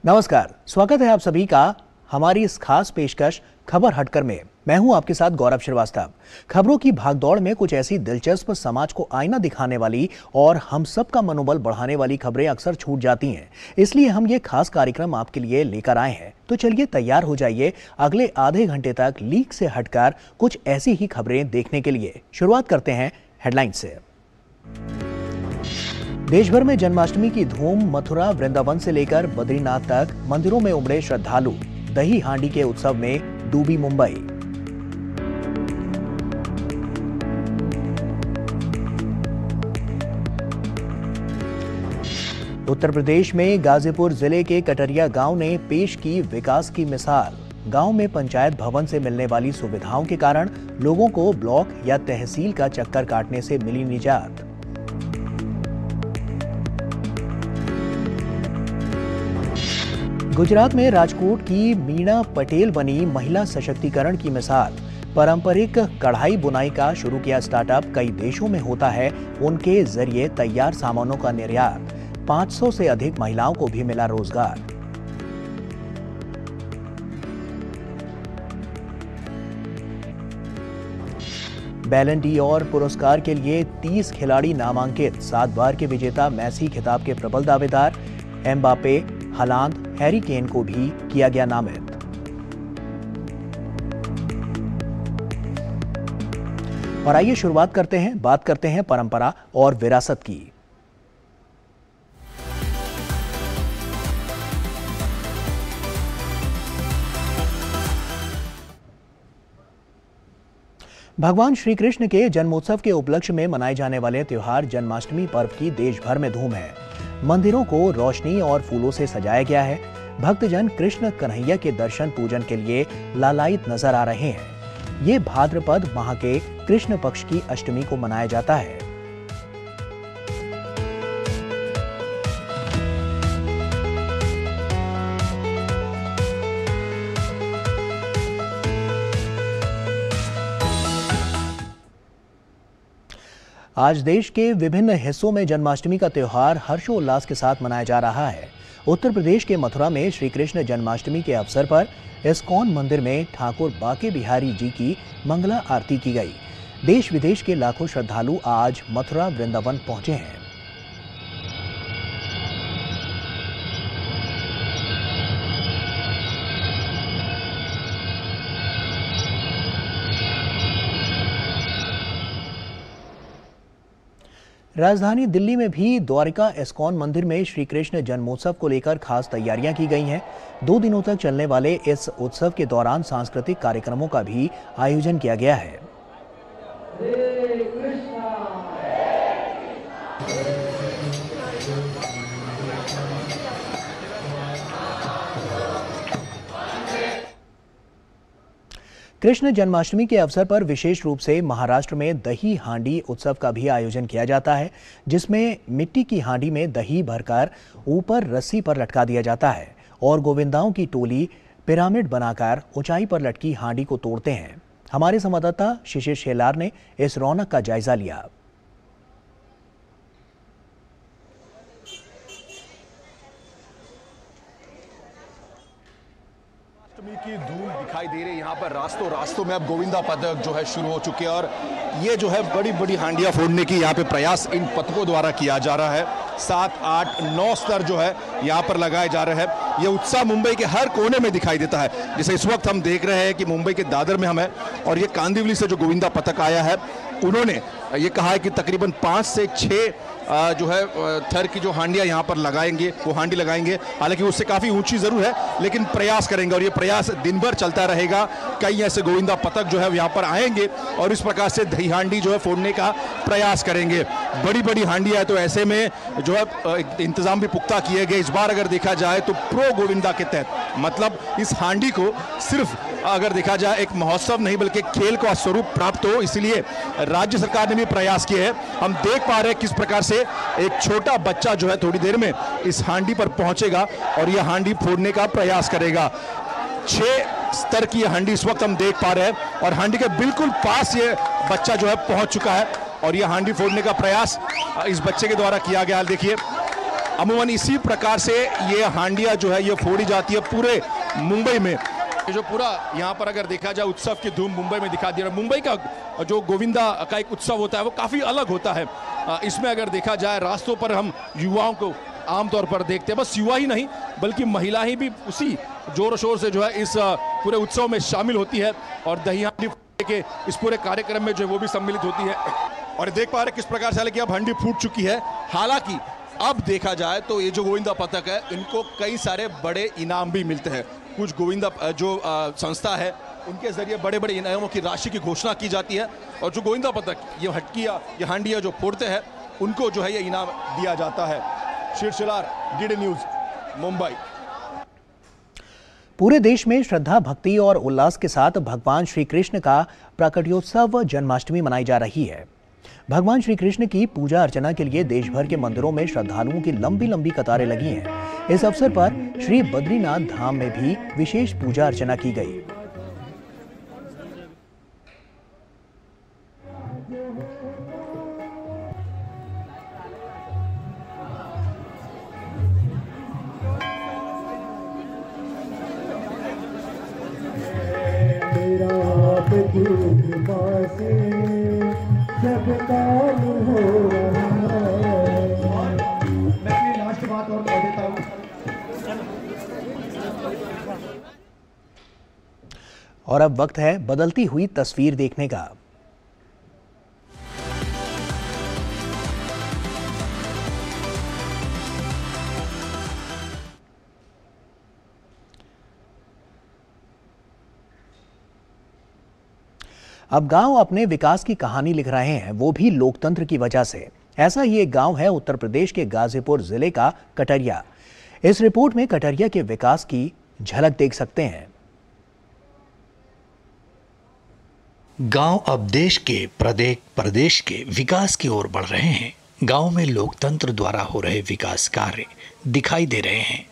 नमस्कार, स्वागत है आप सभी का हमारी इस खास पेशकश खबर हटकर में। मैं हूं आपके साथ गौरव श्रीवास्तव। खबरों की भागदौड़ में कुछ ऐसी दिलचस्प, समाज को आईना दिखाने वाली और हम सब का मनोबल बढ़ाने वाली खबरें अक्सर छूट जाती हैं। इसलिए हम ये खास कार्यक्रम आपके लिए लेकर आए हैं। तो चलिए तैयार हो जाइए अगले आधे घंटे तक लीक से हटकर कुछ ऐसी ही खबरें देखने के लिए। शुरुआत करते हैं हेडलाइन से। देश भर में जन्माष्टमी की धूम। मथुरा, वृंदावन से लेकर बद्रीनाथ तक मंदिरों में उमड़े श्रद्धालु। दही हांडी के उत्सव में डूबी मुंबई। उत्तर प्रदेश में गाजीपुर जिले के कटरिया गांव ने पेश की विकास की मिसाल। गांव में पंचायत भवन से मिलने वाली सुविधाओं के कारण लोगों को ब्लॉक या तहसील का चक्कर काटने से मिली निजात। गुजरात में राजकोट की मीना पटेल बनी महिला सशक्तिकरण की मिसाल। पारंपरिक कढ़ाई बुनाई का शुरू किया स्टार्टअप कई देशों में होता है। उनके जरिए तैयार सामानों का निर्यात। 500 से अधिक महिलाओं को भी मिला रोजगार। बैलन डी'ओर पुरस्कार के लिए 30 खिलाड़ी नामांकित। 7 बार के विजेता मेसी खिताब के प्रबल दावेदार। एम्बापे, हालांड, हैरी केन को भी किया गया नामित। और आइए शुरुआत करते हैं, बात करते हैं परंपरा और विरासत की। भगवान श्री कृष्ण के जन्मोत्सव के उपलक्ष्य में मनाए जाने वाले त्योहार जन्माष्टमी पर्व की देश भर में धूम है। मंदिरों को रोशनी और फूलों से सजाया गया है। भक्तजन कृष्ण कन्हैया के दर्शन पूजन के लिए लालायित नजर आ रहे हैं। ये भाद्रपद माह के कृष्ण पक्ष की अष्टमी को मनाया जाता है। आज देश के विभिन्न हिस्सों में जन्माष्टमी का त्योहार हर्षोल्लास के साथ मनाया जा रहा है। उत्तर प्रदेश के मथुरा में श्री कृष्ण जन्माष्टमी के अवसर पर इस्कॉन मंदिर में ठाकुर बाके बिहारी जी की मंगला आरती की गई। देश विदेश के लाखों श्रद्धालु आज मथुरा, वृंदावन पहुंचे हैं। राजधानी दिल्ली में भी द्वारिका इस्कॉन मंदिर में श्री कृष्ण जन्मोत्सव को लेकर खास तैयारियां की गई हैं। 2 दिनों तक चलने वाले इस उत्सव के दौरान सांस्कृतिक कार्यक्रमों का भी आयोजन किया गया है। कृष्ण जन्माष्टमी के अवसर पर विशेष रूप से महाराष्ट्र में दही हांडी उत्सव का भी आयोजन किया जाता है, जिसमें मिट्टी की हांडी में दही भरकर ऊपर रस्सी पर लटका दिया जाता है और गोविंदाओं की टोली पिरामिड बनाकर ऊंचाई पर लटकी हांडी को तोड़ते हैं। हमारे संवाददाता शिशिर शेलार ने इस रौनक का जायजा लिया। की धूम दिखाई दे रही है यहाँ पर। रास्तों में अब गोविंदा पथक जो है शुरू हो चुके हैं और ये जो है बड़ी बड़ी हांडियां फोड़ने की यहाँ पे प्रयास इन पथकों द्वारा किया जा रहा है। 7, 8, 9 स्तर जो है यहाँ पर लगाए जा रहे हैं। ये उत्साह मुंबई के हर कोने में दिखाई देता है। जैसे इस वक्त हम देख रहे हैं कि मुंबई के दादर में हम है और ये कांदिवली से जो गोविंदा पथक आया है, उन्होंने ये कहा है कि तकरीबन 5 से 6 जो है थर की जो हांडियां यहाँ पर लगाएंगे, वो हांडी लगाएंगे। हालांकि उससे काफ़ी ऊंची ज़रूर है, लेकिन प्रयास करेंगे और ये प्रयास दिन भर चलता रहेगा। कई ऐसे गोविंदा पथक जो है यहाँ पर आएंगे और इस प्रकार से दही हांडी जो है फोड़ने का प्रयास करेंगे। बड़ी बड़ी हांडियाँ है तो ऐसे में जो है इंतज़ाम भी पुख्ता किए गए। इस बार अगर देखा जाए तो प्रो गोविंदा के तहत, मतलब इस हांडी को सिर्फ अगर देखा जाए एक महोत्सव नहीं बल्कि खेल का स्वरूप प्राप्त हो, इसलिए राज्य सरकार ने भी प्रयास किए हैं। हम देख पा रहे हैं किस प्रकार से एक छोटा बच्चा जो है थोड़ी देर में इस हांडी पर पहुंचेगा और यह हांडी फोड़ने का प्रयास करेगा। 6 स्तर की हांडी इस वक्त हम देख पा रहे हैं और हांडी के बिल्कुल पास ये बच्चा जो है पहुंच चुका है और यह हांडी फोड़ने का प्रयास इस बच्चे के द्वारा किया गया। देखिए अमूमन इसी प्रकार से ये हांडिया जो है ये फोड़ी जाती है पूरे मुंबई में। ये जो पूरा यहाँ पर अगर देखा जाए उत्सव की धूम मुंबई में दिखा दे रहा है। मुंबई का जो गोविंदा का एक उत्सव होता है वो काफ़ी अलग होता है। इसमें अगर देखा जाए रास्तों पर हम युवाओं को आमतौर पर देखते हैं, बस युवा ही नहीं बल्कि महिलाएं भी उसी जोर शोर से जो है इस पूरे उत्सव में शामिल होती है और दही हांडी के इस पूरे कार्यक्रम में जो है वो भी सम्मिलित होती है। और देख पा रहे किस प्रकार से हालांकि अब हांडी फूट चुकी है। हालांकि अब देखा जाए तो ये जो गोविंदा पदक है इनको कई सारे बड़े इनाम भी मिलते हैं। कुछ गोविंदा जो संस्था है उनके जरिए बड़े बड़े इनामों की राशि की घोषणा की जाती है और जो गोविंदा पदक ये हटकिया ये हांडिया जो फोड़ते हैं उनको जो है ये इनाम दिया जाता है। शीर्षलार डीडी न्यूज मुंबई। पूरे देश में श्रद्धा भक्ति और उल्लास के साथ भगवान श्री कृष्ण का प्राकट्योत्सव जन्माष्टमी मनाई जा रही है। भगवान श्री कृष्ण की पूजा अर्चना के लिए देश भर के मंदिरों में श्रद्धालुओं की लंबी लंबी कतारें लगी हैं। इस अवसर पर श्री बद्रीनाथ धाम में भी विशेष पूजा अर्चना की गई। और अब वक्त है बदलती हुई तस्वीर देखने का। अब गांव अपने विकास की कहानी लिख रहे हैं, वो भी लोकतंत्र की वजह से। ऐसा ही एक गांव है उत्तर प्रदेश के गाजीपुर जिले का कटरिया। इस रिपोर्ट में कटरिया के विकास की झलक देख सकते हैं। गांव अब देश के प्रत्येक प्रदेश के विकास की ओर बढ़ रहे हैं। गांव में लोकतंत्र द्वारा हो रहे विकास कार्य दिखाई दे रहे हैं।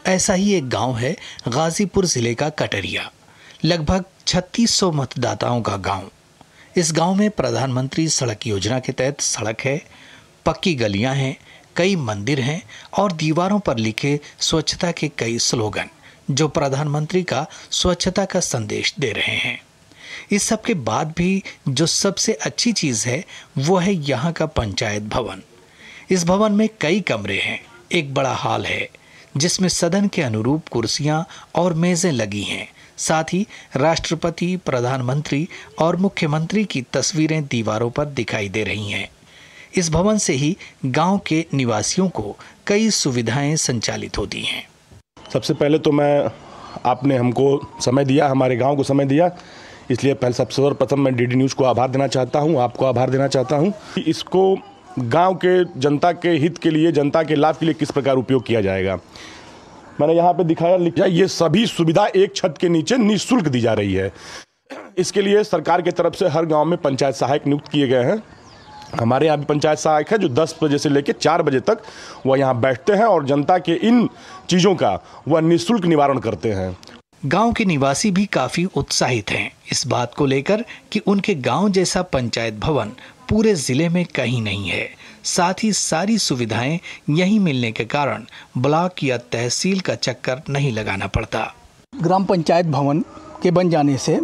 ऐसा ही एक गांव है गाजीपुर जिले का कटरिया। लगभग 3600 मतदाताओं का गांव। इस गांव में प्रधानमंत्री सड़क योजना के तहत सड़क है, पक्की गलियां हैं, कई मंदिर हैं और दीवारों पर लिखे स्वच्छता के कई स्लोगन जो प्रधानमंत्री का स्वच्छता का संदेश दे रहे हैं। इस सब के बाद भी जो सबसे अच्छी चीज है वो है यहाँ का पंचायत भवन। इस भवन में कई कमरे हैं, एक बड़ा हॉल है जिसमें सदन के अनुरूप कुर्सियां और मेजें लगी हैं। साथ ही राष्ट्रपति, प्रधानमंत्री और मुख्यमंत्री की तस्वीरें दीवारों पर दिखाई दे रही हैं। इस भवन से ही गांव के निवासियों को कई सुविधाएं संचालित होती हैं। सबसे पहले तो आपने हमको समय दिया, हमारे गांव को समय दिया, इसलिए पहले सबसे सर्वप्रथम मैं डीडी न्यूज़ को आभार देना चाहता हूं, आपको आभार देना चाहता हूं। इसको गांव के जनता के हित के लिए, जनता के लाभ के लिए किस प्रकार उपयोग किया जाएगा। मैंने यहाँ पे दिखाया, लिखा ये सभी सुविधा एक छत के नीचे निःशुल्क दी जा रही है। इसके लिए सरकार की तरफ से हर गांव में पंचायत सहायक नियुक्त किए गए हैं। हमारे यहाँ भी पंचायत सहायक है जो 10 बजे से लेकर 4 बजे तक वह यहाँ बैठते हैं और जनता के इन चीज़ों का वह निःशुल्क निवारण करते हैं। गांव के निवासी भी काफी उत्साहित हैं इस बात को लेकर कि उनके गांव जैसा पंचायत भवन पूरे जिले में कहीं नहीं है। साथ ही सारी सुविधाएं यहीं मिलने के कारण ब्लॉक या तहसील का चक्कर नहीं लगाना पड़ता। ग्राम पंचायत भवन के बन जाने से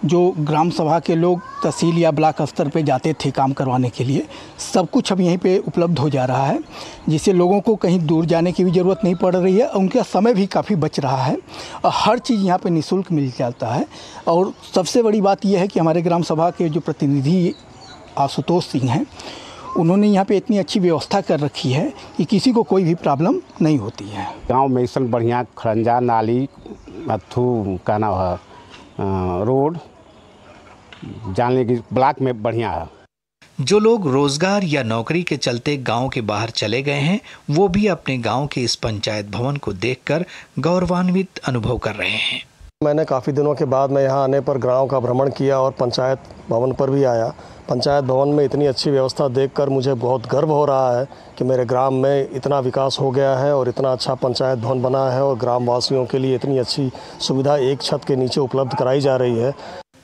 जो ग्राम सभा के लोग तहसील या ब्लॉक स्तर पे जाते थे काम करवाने के लिए, सब कुछ अब यहीं पे उपलब्ध हो जा रहा है, जिससे लोगों को कहीं दूर जाने की भी ज़रूरत नहीं पड़ रही है। उनका समय भी काफ़ी बच रहा है और हर चीज़ यहाँ पे निःशुल्क मिल जाता है। और सबसे बड़ी बात यह है कि हमारे ग्राम सभा के जो प्रतिनिधि आशुतोष सिंह हैं, उन्होंने यहाँ पे इतनी अच्छी व्यवस्था कर रखी है कि किसी को कोई भी प्रॉब्लम नहीं होती है। गांव में इसन बढ़िया खरंजा, नाली, अथू का नाम है, रोड जाने की ब्लॉक में बढ़िया है। जो लोग रोजगार या नौकरी के चलते गांव के बाहर चले गए हैं, वो भी अपने गांव के इस पंचायत भवन को देखकर गौरवान्वित अनुभव कर रहे हैं। मैंने काफ़ी दिनों के बाद मैं यहाँ आने पर गांव का भ्रमण किया और पंचायत भवन पर भी आया। पंचायत भवन में इतनी अच्छी व्यवस्था देखकर मुझे बहुत गर्व हो रहा है कि मेरे ग्राम में इतना विकास हो गया है और इतना अच्छा पंचायत भवन बना है और ग्राम वासियों के लिए इतनी अच्छी सुविधा एक छत के नीचे उपलब्ध कराई जा रही है।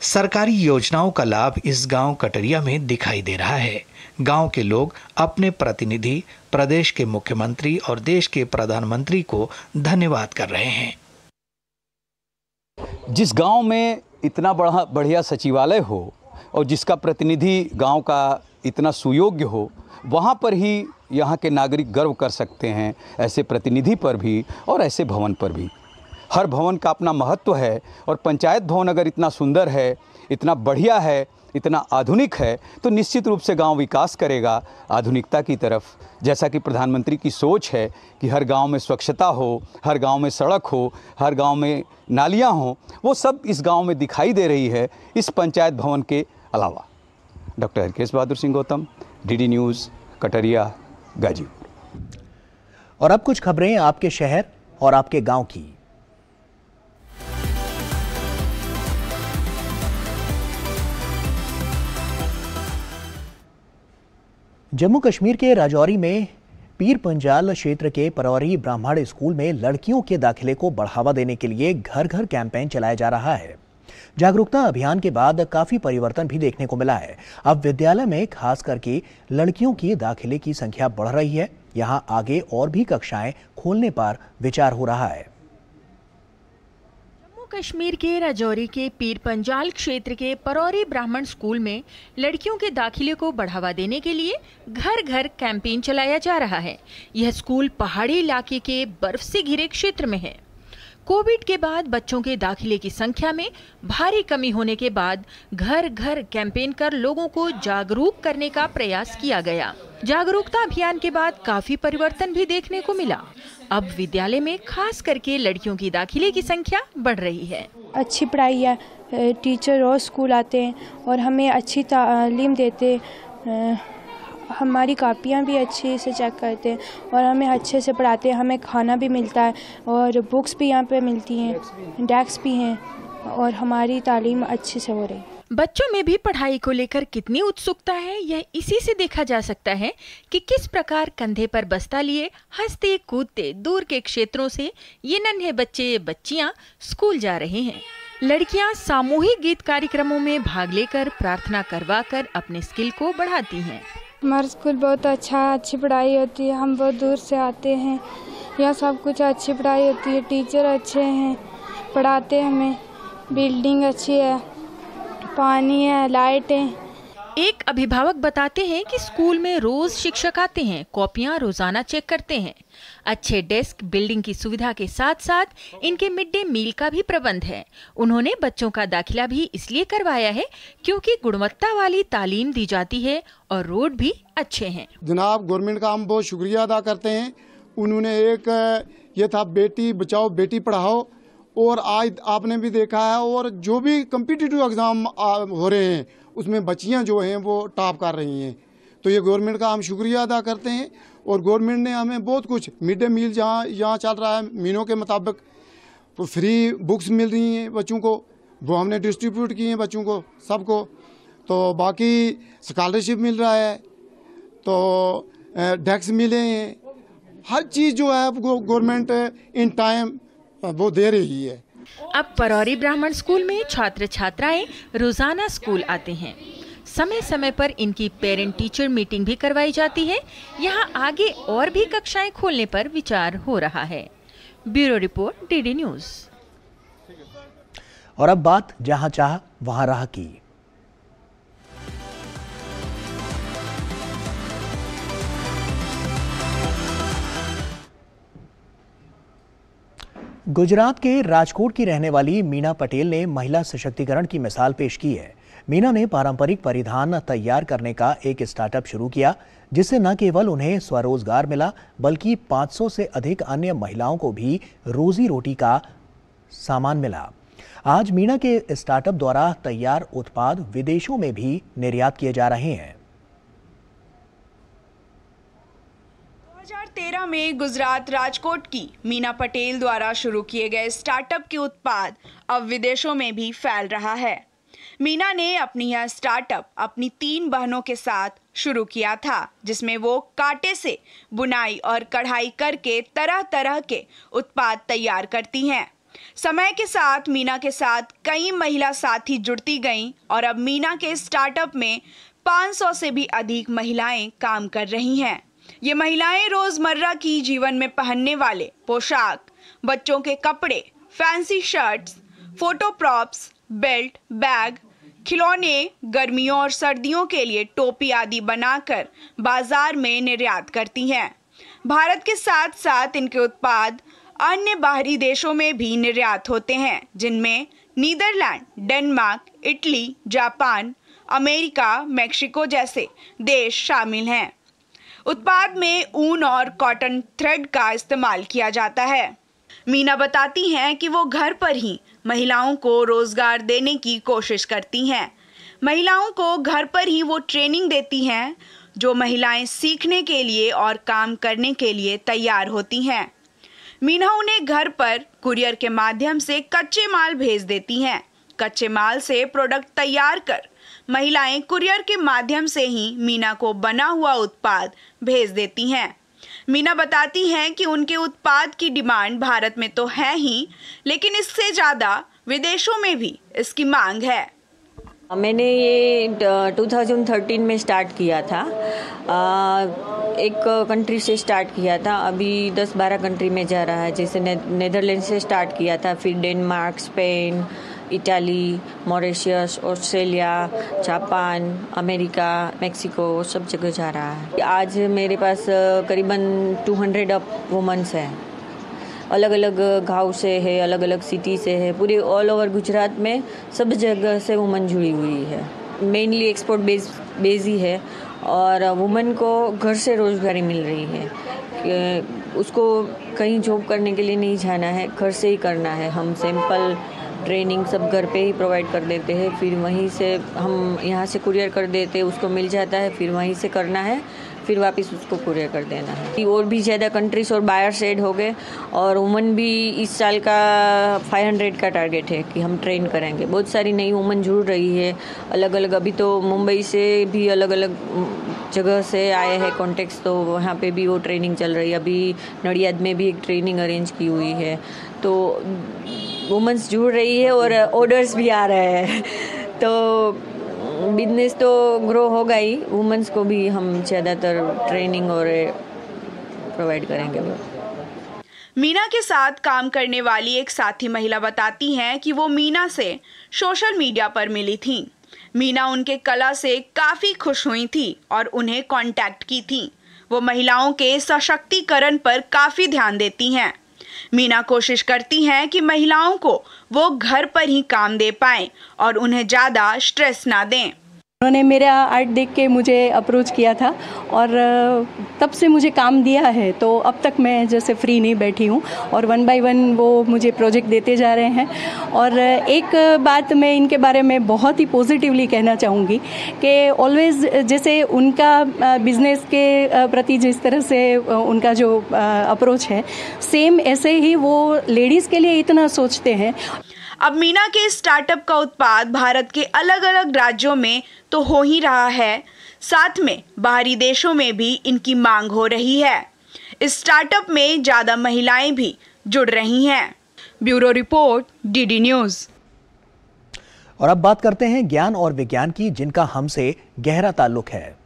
सरकारी योजनाओं का लाभ इस गांव कटरिया में दिखाई दे रहा है। गांव के लोग अपने प्रतिनिधि, प्रदेश के मुख्यमंत्री और देश के प्रधानमंत्री को धन्यवाद कर रहे हैं। जिस गांव में इतना बढ़िया सचिवालय हो और जिसका प्रतिनिधि गांव का इतना सुयोग्य हो, वहां पर ही यहाँ के नागरिक गर्व कर सकते हैं, ऐसे प्रतिनिधि पर भी और ऐसे भवन पर भी। हर भवन का अपना महत्व है और पंचायत भवन अगर इतना सुंदर है, इतना बढ़िया है, इतना आधुनिक है, तो निश्चित रूप से गांव विकास करेगा आधुनिकता की तरफ। जैसा कि प्रधानमंत्री की सोच है कि हर गांव में स्वच्छता हो, हर गांव में सड़क हो, हर गांव में नालियां हो, वो सब इस गांव में दिखाई दे रही है इस पंचायत भवन के अलावा। Doctor Harkesh Bahadur Singh Gautam, DD news, Katariya, Ghazipur. और अब कुछ खबरें आपके शहर और आपके गांव की। जम्मू कश्मीर के राजौरी में पीर पंजाल क्षेत्र के परौरी ब्राह्मण स्कूल में लड़कियों के दाखिले को बढ़ावा देने के लिए घर घर कैंपेन चलाया जा रहा है। जागरूकता अभियान के बाद काफी परिवर्तन भी देखने को मिला है। अब विद्यालय में खास करके लड़कियों की दाखिले की संख्या बढ़ रही है। यहां आगे और भी कक्षाएं खोलने पर विचार हो रहा है। कश्मीर के राजौरी के पीर पंजाल क्षेत्र के परौरी ब्राह्मण स्कूल में लड़कियों के दाखिले को बढ़ावा देने के लिए घर घर कैंपेन चलाया जा रहा है। यह स्कूल पहाड़ी इलाके के बर्फ से घिरे क्षेत्र में है। कोविड के बाद बच्चों के दाखिले की संख्या में भारी कमी होने के बाद घर घर कैंपेन कर लोगों को जागरूक करने का प्रयास किया गया। जागरूकता अभियान के बाद काफी परिवर्तन भी देखने को मिला। अब विद्यालय में खास करके लड़कियों की दाखिले की संख्या बढ़ रही है। अच्छी पढ़ाई है, टीचर रोज स्कूल आते हैं और हमें अच्छी तालीम देते हैं। हमारी कापियाँ भी अच्छे से चेक करते हैं और हमें अच्छे से पढ़ाते हैं। हमें खाना भी मिलता है और बुक्स भी यहाँ पे मिलती हैं, डेस्क भी हैं और हमारी तालीम अच्छे से हो रही है। बच्चों में भी पढ़ाई को लेकर कितनी उत्सुकता है, यह इसी से देखा जा सकता है कि किस प्रकार कंधे पर बस्ता लिए हंसते कूदते दूर के क्षेत्रों से ये नन्हे बच्चे बच्चियां स्कूल जा रहे हैं। लड़कियां सामूहिक गीत कार्यक्रमों में भाग लेकर प्रार्थना करवाकर अपने स्किल को बढ़ाती हैं। हमारा स्कूल बहुत अच्छा है, अच्छी पढ़ाई होती है। हम बहुत दूर से आते हैं, यहाँ सब कुछ अच्छी पढ़ाई होती है। टीचर अच्छे हैं, पढ़ाते हैं हमें, बिल्डिंग अच्छी है, पानी है, लाइट है। एक अभिभावक बताते हैं कि स्कूल में रोज शिक्षक आते हैं, कॉपियां रोजाना चेक करते हैं। अच्छे डेस्क, बिल्डिंग की सुविधा के साथ साथ इनके मिड डे मील का भी प्रबंध है। उन्होंने बच्चों का दाखिला भी इसलिए करवाया है क्योंकि गुणवत्ता वाली तालीम दी जाती है और रोड भी अच्छे हैं। जनाब गवर्नमेंट का हम बहुत शुक्रिया अदा करते हैं। उन्होंने एक ये था बेटी बचाओ बेटी पढ़ाओ, और आज आपने भी देखा है और जो भी कम्पिटिटिव एग्ज़ाम हो रहे हैं उसमें बच्चियां जो हैं वो टॉप कर रही हैं। तो ये गवर्नमेंट का हम शुक्रिया अदा करते हैं। और गवर्नमेंट ने हमें बहुत कुछ मिड डे मील जहाँ यहाँ चल रहा है मीनों के मुताबिक, तो फ्री बुक्स मिल रही हैं बच्चों को, वो हमने डिस्ट्रीब्यूट की हैं बच्चों को सबको। तो बाकी स्कॉलरशिप मिल रहा है, तो डेस्क मिले हैं, हर चीज़ जो है गवर्नमेंट इन टाइम वो दे रही है। अब परौरी ब्राह्मण स्कूल में छात्र छात्राएं रोजाना स्कूल आते हैं। समय समय पर इनकी पेरेंट टीचर मीटिंग भी करवाई जाती है। यहाँ आगे और भी कक्षाएं खोलने पर विचार हो रहा है। Bureau report, DD news. और अब बात जहां चाह वहां राह की। गुजरात के राजकोट की रहने वाली मीना पटेल ने महिला सशक्तिकरण की मिसाल पेश की है। मीना ने पारंपरिक परिधान तैयार करने का एक स्टार्टअप शुरू किया, जिससे न केवल उन्हें स्वरोजगार मिला बल्कि 500 से अधिक अन्य महिलाओं को भी रोजी रोटी का सामान मिला। आज मीना के स्टार्टअप द्वारा तैयार उत्पाद विदेशों में भी निर्यात किए जा रहे हैं। 2013 में गुजरात राजकोट की मीना पटेल द्वारा शुरू किए गए स्टार्टअप के उत्पाद अब विदेशों में भी फैल रहा है। मीना ने अपनी यह स्टार्टअप अपनी 3 बहनों के साथ शुरू किया था, जिसमें वो कांटे से बुनाई और कढ़ाई करके तरह तरह के उत्पाद तैयार करती हैं। समय के साथ मीना के साथ कई महिला साथी जुड़ती गईं और अब मीना के स्टार्टअप में 500 से भी अधिक महिलाएं काम कर रही हैं। ये महिलाएं रोजमर्रा की जीवन में पहनने वाले पोशाक, बच्चों के कपड़े, fancy shirts, photo props, belt, bag, खिलौने, गर्मियों और सर्दियों के लिए टोपी आदि बनाकर बाजार में निर्यात करती हैं। भारत के साथ साथ इनके उत्पाद अन्य बाहरी देशों में भी निर्यात होते हैं, जिनमें Netherland, Denmark, Italy, Japan, America, Mexico जैसे देश शामिल हैं। उत्पाद में ऊन और कॉटन थ्रेड का इस्तेमाल किया जाता है। मीना बताती हैं कि वो घर पर ही महिलाओं को रोजगार देने की कोशिश करती हैं। महिलाओं को घर पर ही वो ट्रेनिंग देती हैं जो महिलाएं सीखने के लिए और काम करने के लिए तैयार होती हैं। मीना उन्हें घर पर कुरियर के माध्यम से कच्चे माल भेज देती हैं। कच्चे माल से प्रोडक्ट तैयार कर महिलाएं कुरियर के माध्यम से ही मीना को बना हुआ उत्पाद भेज देती हैं। मीना बताती हैं कि उनके उत्पाद की डिमांड भारत में तो है ही, लेकिन इससे ज़्यादा विदेशों में भी इसकी मांग है। मैंने ये 2013 में स्टार्ट किया था। एक कंट्री से स्टार्ट किया था, अभी 10-12 कंट्री में जा रहा है। जैसे नेदरलैंड से स्टार्ट किया था, फिर Denmark, Spain, Italy, Mauritius, Australia, Japan, America, Mexico, सब जगह जा रहा है। आज मेरे पास करीबन 200 वुमेन्स हैं। अलग अलग गांव से है, अलग अलग सिटी से है, पूरे ऑल ओवर गुजरात में सब जगह से वुमेन जुड़ी हुई है। मेनली एक्सपोर्ट बेस ही है और वुमेन को घर से रोजगारी मिल रही है। उसको कहीं जॉब करने के लिए नहीं जाना है, घर से ही करना है। हम सिंपल ट्रेनिंग सब घर पे ही प्रोवाइड कर देते हैं, फिर वहीं से हम यहाँ से कुरियर कर देते हैं, उसको मिल जाता है, फिर वहीं से करना है, फिर वापस उसको कुरियर कर देना है। और भी ज़्यादा कंट्रीज और बायर्स ऐड हो गए और वुमन भी इस साल का 500 का टारगेट है कि हम ट्रेन करेंगे। बहुत सारी नई वुमन जुड़ रही है अलग अलग। अभी तो मुंबई से भी अलग अलग जगह से आए हैं कॉन्टेक्ट्स, तो वहाँ पे भी वो ट्रेनिंग चल रही है। अभी नडियाद में भी एक ट्रेनिंग अरेंज की हुई है, तो वुमेन्स जुड़ रही है और ऑर्डर्स भी आ रहे हैं, तो बिजनेस तो ग्रो होगा ही। वुमेन्स को भी हम ज़्यादातर ट्रेनिंग और प्रोवाइड करेंगे। मीना के साथ काम करने वाली एक साथी महिला बताती हैं कि वो मीना से सोशल मीडिया पर मिली थी। मीना उनके कला से काफ़ी खुश हुई थी और उन्हें कांटेक्ट की थी। वो महिलाओं के सशक्तिकरण पर काफ़ी ध्यान देती हैं। मीना कोशिश करती हैं कि महिलाओं को वो घर पर ही काम दे पाएं और उन्हें ज़्यादा स्ट्रेस ना दें। उन्होंने मेरा आर्ट देख के मुझे अप्रोच किया था और तब से मुझे काम दिया है, तो अब तक मैं जैसे फ्री नहीं बैठी हूँ और 1 by 1 वो मुझे प्रोजेक्ट देते जा रहे हैं। और एक बात मैं इनके बारे में बहुत ही पॉजिटिवली कहना चाहूँगी कि ऑलवेज़ जैसे उनका बिज़नेस के प्रति जिस तरह से उनका जो अप्रोच है, सेम ऐसे ही वो लेडीज़ के लिए इतना सोचते हैं। अब मीना के स्टार्टअप का उत्पाद भारत के अलग अलग राज्यों में तो हो ही रहा है, साथ में बाहरी देशों में भी इनकी मांग हो रही है। इस स्टार्टअप में ज़्यादा महिलाएं भी जुड़ रही हैं। Bureau report, DD news. और अब बात करते हैं ज्ञान और विज्ञान की, जिनका हमसे गहरा ताल्लुक है।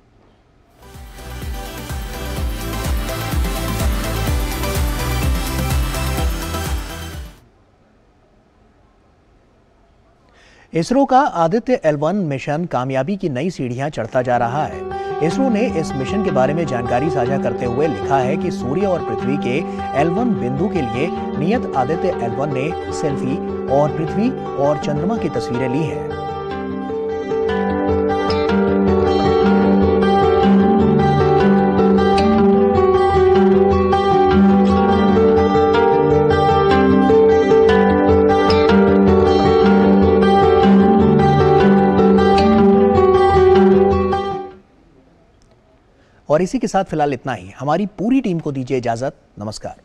इसरो का आदित्य L1 मिशन कामयाबी की नई सीढ़ियां चढ़ता जा रहा है। इसरो ने इस मिशन के बारे में जानकारी साझा करते हुए लिखा है कि सूर्य और पृथ्वी के L1 बिंदु के लिए नियत आदित्य L1 ने सेल्फी और पृथ्वी और चंद्रमा की तस्वीरें ली हैं। और इसी के साथ फिलहाल इतना ही। हमारी पूरी टीम को दीजिए इजाजत। नमस्कार।